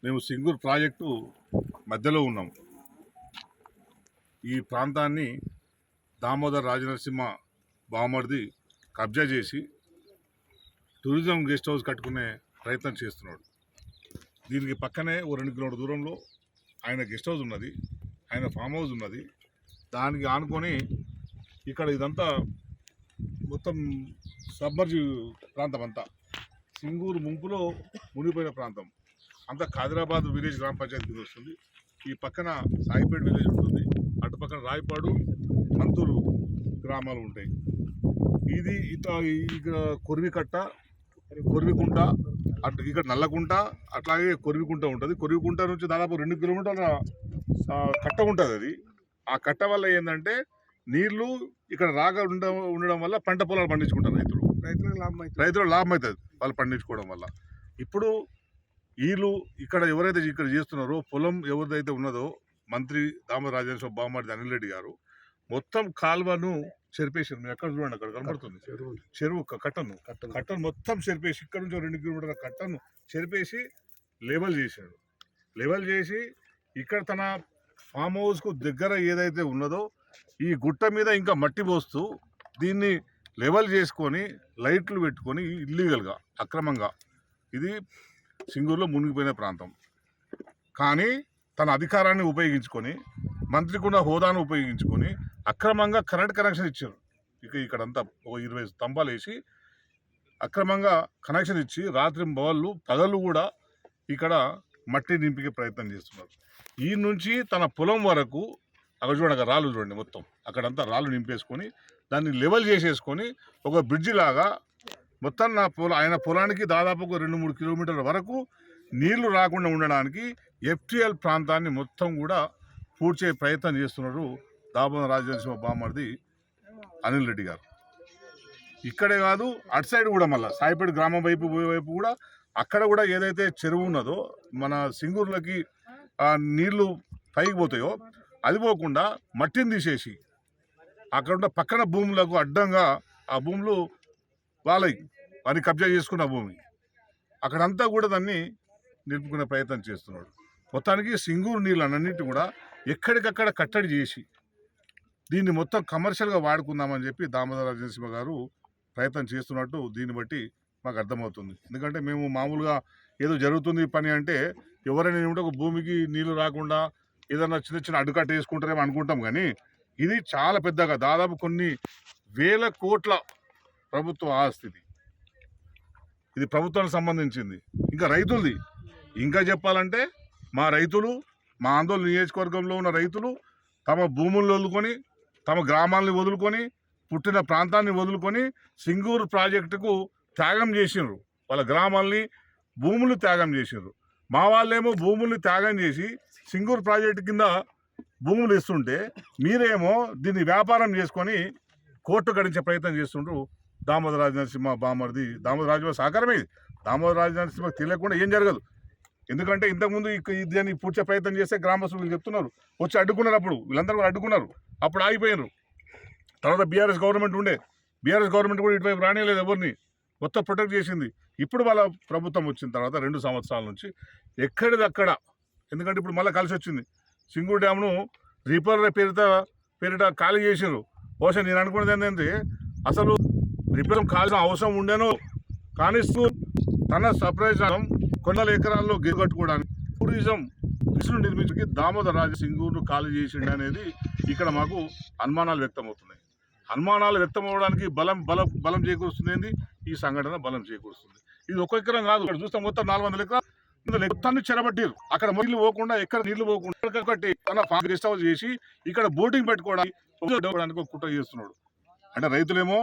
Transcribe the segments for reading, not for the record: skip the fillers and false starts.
మేము సింగూర్ ప్రాజెక్టు మధ్యలో ఉన్నాం. ఈ ప్రాంతాన్ని దామోదర్ రాజనరసింహ బామర్ది కబ్జా చేసి టూరిజం గెస్ట్ హౌస్ కట్టుకునే ప్రయత్నం చేస్తున్నాడు. దీనికి పక్కనే ఓ 2 కిలోమీటర్ల దూరంలో ఆయన గెస్ట్ హౌస్ ఉన్నది, ఆయన ఫామ్ హౌస్ ఉన్నది. దానికి ఆనుకొని ఇక్కడ ఇదంతా మొత్తం సబ్మర్జీ ప్రాంతం, అంతా సింగూరు ముంపులో మునిగిపోయిన ప్రాంతం అంతా ఖాదిరాబాద్ విలేజ్ గ్రామ పంచాయతీ వస్తుంది. ఈ పక్కన సాయిపేట విలేజ్ ఉంటుంది, అటు పక్కన రాయపాడు, మంతూరు గ్రామాలు ఉంటాయి. ఇది ఇక్కడ కొరివికట్ట, కొరివికుంట, అటు ఇక్కడ నల్లకుంట, అట్లాగే కొరివికుంట ఉంటుంది. కొరివికుంట నుంచి దాదాపు 2 కిలోమీటర్ల కట్ట ఉంటుంది. అది ఆ కట్ట వల్ల ఏంటంటే నీళ్లు ఇక్కడ రాగా ఉండడం వల్ల పంట పొలాలు పండించుకుంటారు రైతులకు లాభం అవుతుంది వాళ్ళు పండించుకోవడం వల్ల. ఇప్పుడు వీళ్ళు ఇక్కడ ఎవరైతే ఇక్కడ చేస్తున్నారో పొలం ఎవరిదైతే ఉన్నదో మంత్రి దామోదర్ రాజనరసింహ బామర్ది అనిల్ రెడ్డి గారు మొత్తం కాల్వను చెరిపేసారు. మీరు ఎక్కడ చూడండి, అక్కడ కనబడుతుంది చెరువు కట్టను మొత్తం చెరిపేసి ఇక్కడ నుంచి 2 కిలోమీటర్ల కట్టను చెరిపేసి లెవెల్ చేశాడు. లెవెల్ చేసి ఇక్కడ తన ఫామ్ హౌస్కు దగ్గర ఏదైతే ఉన్నదో ఈ గుట్ట మీద ఇంకా మట్టి పోస్తూ దీన్ని లెవెల్ చేసుకొని లైట్లు పెట్టుకొని ఇల్లీగల్గా అక్రమంగా ఇది సింగూరులో మునిగిపోయిన ప్రాంతం. కానీ తన అధికారాన్ని ఉపయోగించుకొని మంత్రికున్న హోదాను ఉపయోగించుకొని అక్రమంగా కరెంట్ కనెక్షన్ ఇచ్చారు. ఇక్కడంతా ఒక 20 స్తంభాలు వేసి అక్రమంగా కనెక్షన్ ఇచ్చి రాత్రి పగళ్ళు కూడా ఇక్కడ మట్టి నింపికే ప్రయత్నం చేస్తున్నారు. ఈ నుంచి తన పొలం వరకు అక్కడ చూడండి, అక్కడ రాళ్ళు చూడండి, మొత్తం అక్కడంతా రాళ్ళు నింపేసుకొని దాన్ని లెవెల్ చేసేసుకొని ఒక బ్రిడ్జి లాగా మొత్తం ఆయన పొలానికి దాదాపు 2-3 కిలోమీటర్ల వరకు నీళ్లు రాకుండా ఉండడానికి ఎఫ్టీఎల్ ప్రాంతాన్ని మొత్తం కూడా పూడ్చే ప్రయత్నం చేస్తున్నారు దామోదర్ రాజనరసింహ బామర్ది అనిల్ రెడ్డి గారు. ఇక్కడే కాదు, అటు సైడ్ కూడా మళ్ళీ సాయిపేట గ్రామం వైపు కూడా అక్కడ కూడా ఏదైతే చెరువు ఉన్నదో మన సింగూరులకి నీళ్లు పైకి పోతాయో అది పోకుండా మట్టిని తీసేసి అక్కడ ఉన్న పక్కన భూములకు అడ్డంగా ఆ భూములు వారిని కబ్జా చేసుకున్న భూమి అక్కడంతా కూడా దాన్ని నిలుపుకునే ప్రయత్నం చేస్తున్నాడు. మొత్తానికి సింగూరు నీళ్ళన్నింటి కూడా ఎక్కడికక్కడ కట్టడి చేసి దీన్ని మొత్తం కమర్షియల్గా వాడుకుందామని చెప్పి దామోదర్ రాజనరసింహ గారు ప్రయత్నం చేస్తున్నట్టు దీన్ని బట్టి మాకు అర్థమవుతుంది. ఎందుకంటే మేము మామూలుగా ఏదో జరుగుతుంది పని అంటే ఎవరైనా ఏమిటో ఒక భూమికి నీళ్లు రాకుండా ఏదైనా చిన్న అడ్డుకట్ట వేసుకుంటారేమో అనుకుంటాం, కానీ ఇది చాలా పెద్దగా దాదాపు కొన్ని వేల కోట్ల ప్రభుత్వ ఆస్తి. ఇది ప్రభుత్వానికి సంబంధించింది. ఇంకా రైతులది ఇంకా చెప్పాలంటే మా రైతులు, మా ఆందోళన నియోజకవర్గంలో ఉన్న రైతులు తమ భూములను వదులుకొని, తమ గ్రామాలని వదులుకొని, పుట్టిన ప్రాంతాన్ని వదులుకొని సింగూరు ప్రాజెక్టుకు త్యాగం చేసినారు. వాళ్ళ గ్రామాల్ని, భూములు త్యాగం చేసినారు. మా వాళ్ళేమో భూముల్ని త్యాగం చేసి సింగూరు ప్రాజెక్టు కింద భూములు ఇస్తుంటే మీరేమో దీన్ని వ్యాపారం చేసుకొని కోర్టు గడించే ప్రయత్నం చేస్తుండ్రు దామోదర్ రాజనరసింహ బామర్ది. దామోదర్ రాజనరసింహ సహకారమే ఇది. దామోదర్ రాజనరసింహ తెలియకుండా ఏం జరగదు. ఎందుకంటే ఇంతకుముందు దీన్ని పూడ్చే ప్రయత్నం చేస్తే గ్రామస్తులు వీళ్ళు చెప్తున్నారు, వచ్చి అడ్డుకున్నారు. అప్పుడు వీళ్ళందరూ కూడా అడ్డుకున్నారు, అప్పుడు ఆగిపోయినారు. తర్వాత బీఆర్ఎస్ గవర్నమెంట్ ఉండే, బీఆర్ఎస్ గవర్నమెంట్ కూడా ఇటువైపు రానియలేదు, ఎవరిని మొత్తం ప్రొటెక్ట్ చేసింది. ఇప్పుడు వాళ్ళ ప్రభుత్వం వచ్చిన తర్వాత 2 సంవత్సరాల నుంచి ఎక్కడిదక్కడ, ఎందుకంటే ఇప్పుడు మళ్ళీ కలిసి వచ్చింది, సింగూరు డ్యామ్ను రిపేర్ పేరిట ఖాళీ చేసారు. బహుశా నేను అనుకున్నది ఏంటంటే అసలు రిపేర్ కావాల్సిన అవసరం ఉండేనో కానిస్తూ తన సప్రయోజనం కొన్నల ఎకరాల్లో గిరి కట్టుకోవడానికి టూరిజం నిర్మించడానికి దామోదర్ రాజ సింగూరును ఖాళీ చేసిండు అనేది ఇక్కడ మాకు అనుమానాలు వ్యక్తమవుతున్నాయి. అనుమానాలు వ్యక్తం అవ్వడానికి బలం చేకూరుస్తుంది ఏంది ఈ సంఘటన, బలం చేకూరుస్తుంది. ఇది ఒక ఎకరం కాదు, ఇక్కడ చూస్తే మొత్తం 400 ఎకరాలు మొత్తాన్ని చెరబట్టారు. అక్కడ నీళ్లు పోకుండా, ఎక్కడ నీళ్లు పోకుండా కట్టి తన గెస్ట్ హౌస్ చేసి ఇక్కడ బోటింగ్ పెట్టుకోవడానికి ఒక కుట్ర చేస్తున్నాడు. అంటే రైతులేమో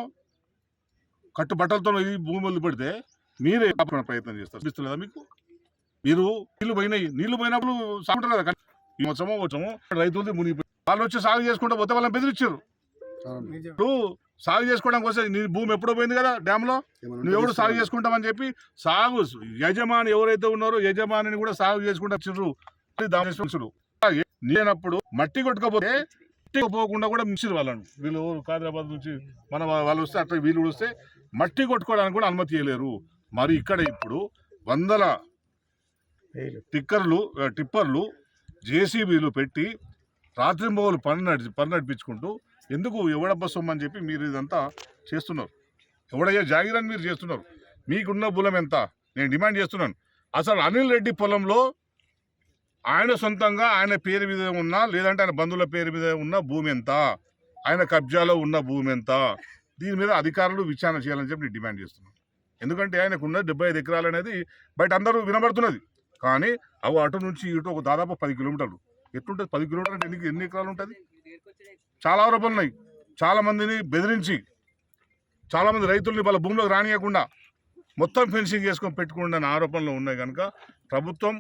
కట్టుబట్టలతో ఈ భూమి వదిలి పెడితే మీరే ప్రయత్నం చేస్తారు. చూపిస్తలేదా మీకు? మీరు నీళ్లు పోయినప్పుడు సాగుంటారు కదా, ఈ వచ్చము రైతులది మునిగిపోయి వాళ్ళు వచ్చి సాగు చేసుకుంటూ పోతే వాళ్ళని బెదిరించారు. ఇప్పుడు సాగు చేసుకోవడానికి వస్తే నీ భూమి ఎప్పుడో పోయింది కదా డ్యామ్లో, నువ్వు ఎవడు సాగు చేసుకుంటామని చెప్పి సాగు యజమాని ఎవరైతే ఉన్నారో యజమానిని కూడా సాగు చేసుకుంటూ వచ్చిర్రు. లేనప్పుడు మట్టి కొట్టుకపోతే పోకుండా కూడా మించారు వాళ్ళను. వీళ్ళు ఖాదిరాబాద్ నుంచి వాళ్ళు వస్తే అట్లా వీళ్ళు వస్తే మట్టి కొట్టుకోవడానికి కూడా అనుమతి ఇవ్వలేరు. మరి ఇక్కడ ఇప్పుడు వందల టిప్పర్లు జేసీబీలు పెట్టి రాత్రింబవలు పని నడిపించుకుంటూ ఎందుకు ఎవడబ్బ సొమ్ము అని చెప్పి మీరు ఇదంతా చేస్తున్నారు. ఎవడయ్యా జాగిరని మీరు చేస్తున్నారు. మీకున్న పొలం ఎంత నేను డిమాండ్ చేస్తున్నాను. అసలు అనిల్ రెడ్డి పొలంలో ఆయన సొంతంగా ఆయన పేరు మీద ఉన్న లేదంటే ఆయన బంధువుల పేరు మీద ఉన్న భూమి ఎంత, ఆయన కబ్జాలో ఉన్న భూమి ఎంత, దీని మీద అధికారులు విచారణ చేయాలని చెప్పి నేను డిమాండ్ చేస్తున్నాను. ఎందుకంటే ఆయనకున్న 75 ఎకరాలు అనేది బయట అందరూ వినబడుతున్నది. కానీ అవి అటు నుంచి ఇటు ఒక దాదాపు 10 కిలోమీటర్లు ఎట్లుంటుంది. 10 కిలోమీటర్లు అంటే ఎన్ని ఎకరాలు ఉంటుంది. చాలా ఆరోపణలు ఉన్నాయి. చాలామందిని బెదిరించి చాలామంది రైతుల్ని వాళ్ళ భూమిలోకి రానియకుండా మొత్తం ఫెన్సింగ్ చేసుకొని పెట్టుకున్న ఆరోపణలు ఉన్నాయి. కనుక ప్రభుత్వం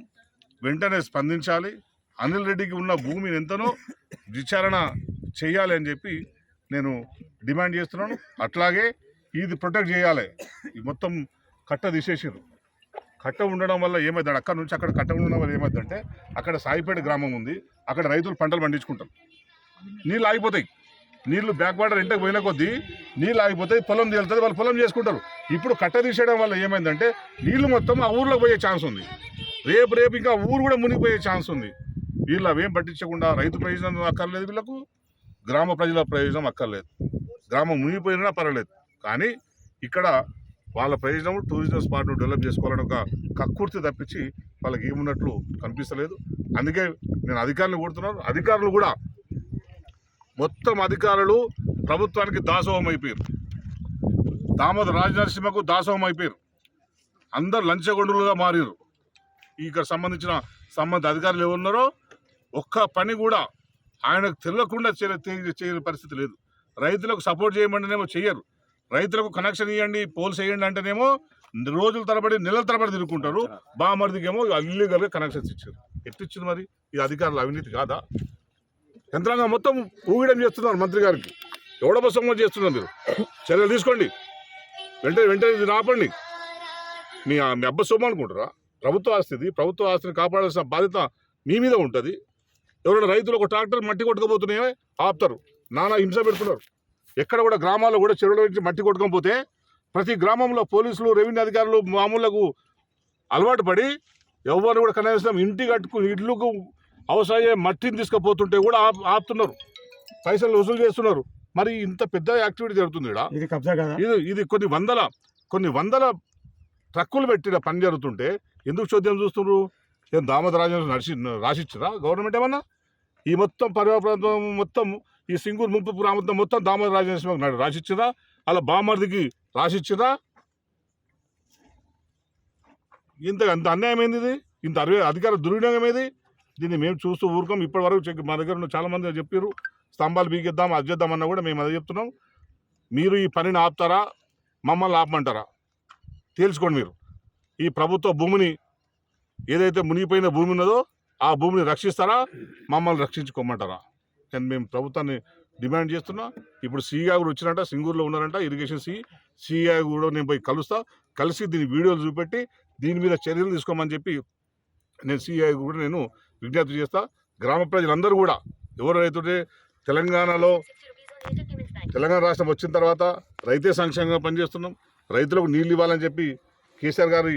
వెంటనే స్పందించాలి. అనిల్ రెడ్డికి ఉన్న భూమిని ఎంతనో విచారణ చేయాలి అని చెప్పి నేను డిమాండ్ చేస్తున్నాను. అట్లాగే ఇది ప్రొటెక్ట్ చేయాలి. ఈ మొత్తం కట్ట తీసేసారు. కట్ట ఉండడం వల్ల ఏమైందంటే అక్కడ నుంచి అక్కడ కట్ట ఉండడం వల్ల ఏమైందంటే అక్కడ సాయిపేట గ్రామం ఉంది. అక్కడ రైతులు పంటలు పండించుకుంటారు. నీళ్ళు ఆగిపోతాయి. నీళ్లు బ్యాక్ వాటర్ ఇంటికి పోయిన కొద్దీ నీళ్ళు ఆగిపోతాయి. పొలం తేలుతుంది. వాళ్ళు పొలం చేసుకుంటారు. ఇప్పుడు కట్ట తీసేయడం వల్ల ఏమైందంటే నీళ్లు మొత్తం ఆ ఊర్లోకి పోయే ఛాన్స్ ఉంది. రేపు ఇంకా ఊరు కూడా మునిగిపోయే ఛాన్స్ ఉంది. వీళ్ళు అవేం పట్టించకుండా రైతు ప్రయోజనం అక్కర్లేదు, వీళ్ళకు గ్రామ ప్రజల ప్రయోజనం అక్కర్లేదు. గ్రామం మునిగిపోయినా పర్వాలేదు. కానీ ఇక్కడ వాళ్ళ ప్రయోజనం టూరిజం స్పాట్ను డెవలప్ చేసుకోవాలని ఒక కక్కుర్తి తప్పించి వాళ్ళకి ఏమున్నట్లు కనిపిస్తలేదు. అందుకే నేను అధికారులు కోరుతున్నాను. అధికారులు కూడా మొత్తం అధికారులు ప్రభుత్వానికి దాసోహం అయిపోయారు. దామోదర రాజనరసింహకు దాసోహం అయిపోయారు. అందరు లంచగొండులుగా మారారు. ఇక్కడ సంబంధిత అధికారులు ఎవరున్నారో ఒక్క పని కూడా ఆయనకు తెలియకుండా చేయని పరిస్థితి లేదు. రైతులకు సపోర్ట్ చేయమంటేనేమో చెయ్యరు. రైతులకు కనెక్షన్ ఇవ్వండి, పోల్స్ వేయండి అంటేనేమో రోజుల తరబడి నెలల తరబడి తిరుగుకుంటారు. బామర్దికేమో ఇల్లీగల్గా కనెక్షన్స్ ఇచ్చారు. ఎట్టిచ్చింది మరి? ఇది అధికారుల అవినీతి కాదా? యంత్రాంగం మొత్తం ఊగిడం చేస్తున్నారు. మంత్రి గారికి ఎవడబసంగా చేస్తున్నారు. మీరు చర్యలు తీసుకోండి. వెంటనే ఇది ఆపండి. మీ అబ్బ సొమ్ము అనుకుంటారా? ప్రభుత్వ ఆస్తిది. ప్రభుత్వ ఆస్తిని కాపాడాల్సిన బాధ్యత మీ మీద ఉంటుంది. ఎవరైనా రైతులు ఒక ట్రాక్టర్ మట్టి కొట్టుకపోతున్నాయో ఆపుతారు. నానా హింస పెడుతున్నారు. ఎక్కడ కూడా గ్రామాల్లో కూడా చెరువుల నుంచి మట్టి కొట్టుకపోతే ప్రతి గ్రామంలో పోలీసులు, రెవెన్యూ అధికారులు మామూలుకు అలవాటు పడి ఎవరు కూడా కనీసం ఇంటి కట్టుకుని ఇళ్ళకు అవసరమయ్యే మట్టిని తీసుకుపోతుంటే కూడా ఆపుతున్నారు. పైసలు వసూలు చేస్తున్నారు. మరి ఇంత పెద్ద యాక్టివిటీ జరుగుతుంది ఇక్కడ. ఇది కబ్జా కదా. ఇది కొన్ని వందల ట్రక్కులు పెట్టిన పని జరుగుతుంటే ఎందుకు చోద్యం చూస్తున్నారు? ఏం దామోదర రాసిచ్చిరా గవర్నమెంట్ ఏమన్నా? ఈ మొత్తం పర్యావరణం మొత్తం ఈ సింగూరు ముంపు ప్రాంతం మొత్తం దామోదర రాజనరసింహకు రాసిచ్చిరా? అలా బామర్దికి రాసిచ్చిరా? అంత అన్యాయం ఏంది ఇది? ఇంత అధికార దుర్వినియోగం ఏది? దీన్ని మేము చూస్తూ ఊరుకోం. ఇప్పటి వరకు మా దగ్గర ఉన్న చాలామంది చెప్పారు స్తంభాలు బీగిద్దాం, అది చేద్దామన్నా కూడా మేము అదే చెప్తున్నాం. మీరు ఈ పనిని ఆపుతారా, మమ్మల్ని ఆపమంటారా? తేల్చుకోండి. మీరు ఈ ప్రభుత్వ భూమిని ఏదైతే మునిగిపోయిన భూమి ఉన్నదో ఆ భూమిని రక్షిస్తారా, మమ్మల్ని రక్షించుకోమంటారా? కానీ మేము ప్రభుత్వాన్ని డిమాండ్ చేస్తున్నా. ఇప్పుడు సీగా కూడా వచ్చినట్ట, సింగూరులో ఉన్నారంట, ఇరిగేషన్ సీగా కూడా నేను పోయి కలిసి దీని వీడియోలు చూపెట్టి దీని మీద చర్యలు తీసుకోమని చెప్పి నేను సీఐ కూడా నేను విజ్ఞప్తి చేస్తా. గ్రామ ప్రజలందరూ కూడా ఎవరైతే తెలంగాణ రాష్ట్రం వచ్చిన తర్వాత రైతే సంక్షేమంగా పనిచేస్తున్నాం. రైతులకు నీళ్ళు ఇవ్వాలని చెప్పి కేసీఆర్ గారి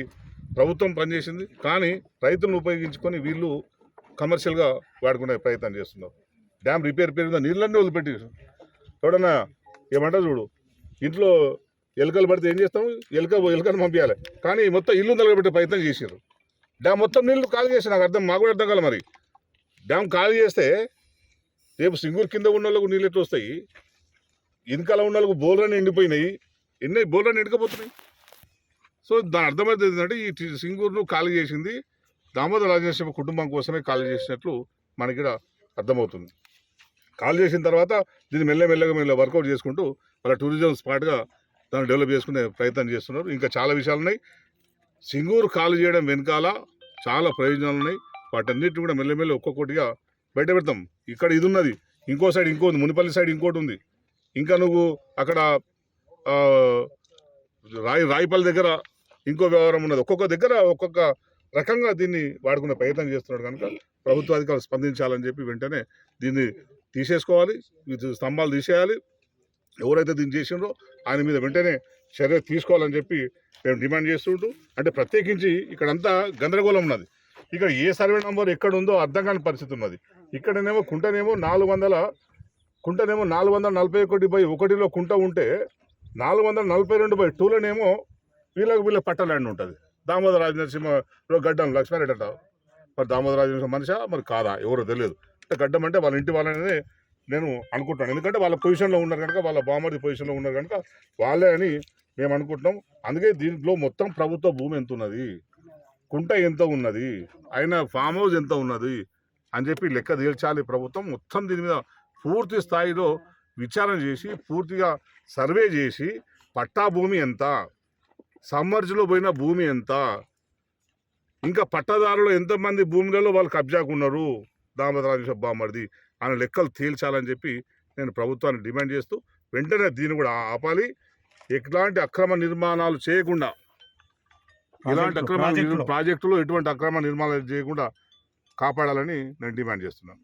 ప్రభుత్వం పనిచేసింది. కానీ రైతులను ఉపయోగించుకొని వీళ్ళు కమర్షియల్గా వాడుకునే ప్రయత్నం చేస్తున్నారు. డ్యామ్ రిపేర్ పేరు నీళ్ళన్నీ వదిలిపెట్టి ఎవడన్నా ఏమంటారు చూడు, ఇంట్లో ఎలుకలు పడితే ఏం చేస్తాం? ఎలుకను పంపించాలి. కానీ మొత్తం ఇల్లు నిలబెట్టే ప్రయత్నం చేశారు. డ్యామ్ మొత్తం నీళ్ళు ఖాళీ చేసి మాకు కూడా అర్థం కాలే. మరి డ్యామ్ ఖాళీ చేస్తే రేపు సింగూరు కింద ఉన్న వాళ్ళకు నీళ్ళు ఎట్లా వస్తాయి? వెనకాల ఉన్న వాళ్ళకు బోర్లని ఎండిపోయినాయి. ఎన్ని బోర్లని ఎండకపోతున్నాయి. సో దాని అర్థమైతే ఏంటంటే ఈ సింగూరును ఖాళీ చేసింది దామోదర రాజనరసింహ కుటుంబం కోసమే ఖాళీ చేసినట్లు మనకి ఇక్కడ అర్థమవుతుంది. ఖాళీ చేసిన తర్వాత దీన్ని మెల్లగా వర్కౌట్ చేసుకుంటూ వాళ్ళ టూరిజం స్పాట్గా దాన్ని డెవలప్ చేసుకునే ప్రయత్నం చేస్తున్నారు. ఇంకా చాలా విషయాలు ఉన్నాయి. సింగూరు ఖాళీ చేయడం వెనకాల చాలా ప్రయోజనాలు ఉన్నాయి. వాటన్నిటిని కూడా మెల్లమెల్ల ఒక్కొక్కటిగా బయట పెడతాం. ఇక్కడ ఇది ఉన్నది, ఇంకో సైడ్ ఇంకోటి, మునిపల్లి సైడ్ ఇంకోటి ఉంది. ఇంకా నువ్వు అక్కడ రాయిపల్లి దగ్గర ఇంకో వ్యవహారం ఉన్నది. ఒక్కొక్క దగ్గర ఒక్కొక్క రకంగా దీన్ని వాడుకునే ప్రయత్నం చేస్తున్నాడు. కనుక ప్రభుత్వ అధికారులు స్పందించాలని చెప్పి వెంటనే దీన్ని తీసేసుకోవాలి. స్తంభాలు తీసేయాలి. ఎవరైతే దీన్ని చేసిండ్రో ఆయన మీద వెంటనే చర్య తీసుకోవాలని చెప్పి మేము డిమాండ్ చేస్తుంటూ, అంటే ప్రత్యేకించి ఇక్కడంతా గందరగోళం ఉన్నది. ఇక ఏ సర్వే నంబర్ ఎక్కడ ఉందో అర్థం కాని పరిస్థితి ఉన్నది. ఇక్కడనేమో కుంటనేమో 441/1లో కుంట ఉంటే 442/2లోనేమో వీళ్ళ పట్ట ల్యాండ్ ఉంటుంది. దామోదర రాజనరసింహలో గడ్డం లక్ష్మారెడ్డి అంట. మరి దామోదర రాజనరసింహ మనిషా మరి కాదా ఎవరో తెలియదు. అంటే గడ్డం అంటే వాళ్ళ ఇంటి వాళ్ళనే నేను అనుకుంటున్నాను. ఎందుకంటే వాళ్ళ పొజిషన్లో ఉన్నారు కనుక, వాళ్ళ బామర్ది పొజిషన్లో ఉన్నారు కనుక వాళ్ళే అని మేము అనుకుంటున్నాం. అందుకే దీంట్లో మొత్తం ప్రభుత్వ భూమి ఎంత ఉన్నది, కుంట ఎంత ఉన్నది, ఆయన ఫామ్ హౌస్ ఎంత ఉన్నది అని చెప్పి లెక్క తేల్చాలి ప్రభుత్వం. మొత్తం దీని మీద పూర్తి స్థాయిలో విచారణ చేసి పూర్తిగా సర్వే చేసి పట్టా భూమి ఎంత, సమ్మర్జ్లో పోయిన భూమి ఎంత, ఇంకా పట్టదారులు ఎంతమంది భూములలో వాళ్ళు కబ్జాకున్నారు దామోదర రాజనరసింహ బామర్ది అనే లెక్కలు తేల్చాలని చెప్పి నేను ప్రభుత్వాన్ని డిమాండ్ చేస్తూ వెంటనే దీన్ని కూడా ఆపాలి. ఎట్లాంటి అక్రమ నిర్మాణాలు చేయకుండా, ఇలాంటి ప్రాజెక్టులో ఎటువంటి అక్రమ నిర్మాణాలు చేయకుండా కాపాడాలని నేను డిమాండ్ చేస్తున్నాను.